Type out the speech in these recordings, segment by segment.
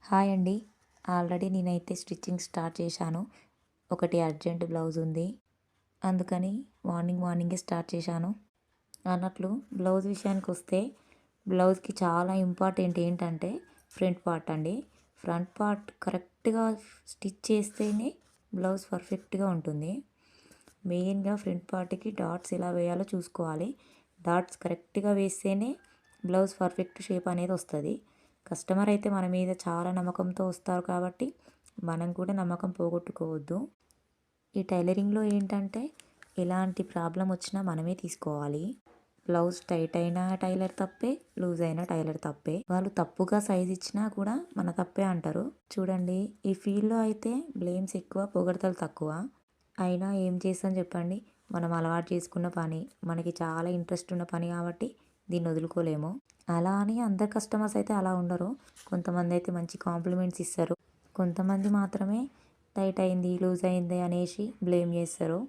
Hi అండి. Already నేనైతే stitching start చేశాను. ఒకటి అర్జెంట్ బ్లౌజ్ ఉంది. అందుకని మార్నింగే స్టార్ట్ చేశాను. అన్నట్లు బ్లౌజ్ విషయానికొస్తే బ్లౌజ్‌కి చాలా ఇంపార్టెంట్ ఏంటంటే ఫ్రంట్ పార్ట్ అండి. ఫ్రంట్ పార్ట్ కరెక్ట్‌గా స్టిచ్ చేస్తేనే బ్లౌజ్ పర్ఫెక్ట్‌గా ఉంటుంది. మెయిన్‌గా ఫ్రంట్ పార్ట్‌కి డాట్స్ ఎలా వేయాలో చూసుకోవాలి. డాట్స్ కరెక్ట్‌గా వేస్తేనే బ్లౌజ్ పర్ఫెక్ట్ షేప్ అనేది వస్తది. కస్టమర్ అయితే మన మీద చాలా నమ్మకంతో వస్తారు కాబట్టి మనం కూడా నమ్మకం పోగొట్టుకోవద్దు. ఈ టైలరింగ్‌లో ఏంటంటే ఎలాంటి ప్రాబ్లమ్ వచ్చినా మనమే తీసుకోవాలి. బ్లౌజ్ టైట్ అయినా టైలర్ తప్పే, లూజ్ అయినా టైలర్ తప్పే. వాళ్ళు తప్పుగా సైజ్ ఇచ్చినా కూడా మన తప్పే అంటారు. చూడండి, ఈ ఫీల్డ్‌లో అయితే బ్లేమ్స్ ఎక్కువ, పొగడ్తలు తక్కువ. అయినా ఏం చేస్తాం చెప్పండి. మనం అలవాటు చేసుకున్న పని, మనకి చాలా ఇంట్రెస్ట్ ఉన్న పని కాబట్టి దీన్ని వదులుకోలేము. అలా అని అందరు కస్టమర్స్ అయితే అలా ఉండరు. కొంతమంది అయితే మంచి కాంప్లిమెంట్స్ ఇస్తారు. కొంతమంది మాత్రమే టైట్ అయింది, లూజ్ అయింది అనేసి బ్లేమ్ చేస్తారు.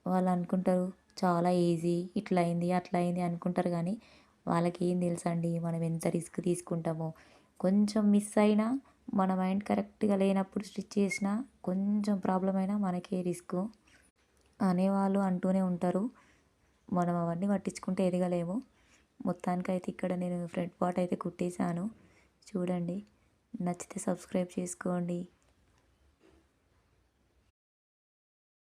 వాళ్ళు అనుకుంటారు చాలా ఈజీ, ఇట్లా అయింది, అట్లా అయింది అనుకుంటారు కానీ వాళ్ళకి ఏం తెలుసండి మనం ఎంత రిస్క్ తీసుకుంటామో. కొంచెం మిస్ అయినా మన మైండ్ కరెక్ట్గా లేనప్పుడు స్టిచ్ చేసినా కొంచెం ప్రాబ్లం అయినా మనకే రిస్క్ అనేవాళ్ళు అంటూనే ఉంటారు. మనం అవన్నీ పట్టించుకుంటే ఎదగలేము. మొత్తానికైతే ఇక్కడ నేను ఫ్రంట్ పార్ట్ అయితే కుట్టేశాను. చూడండి, నచ్చితే సబ్స్క్రైబ్ చేసుకోండి.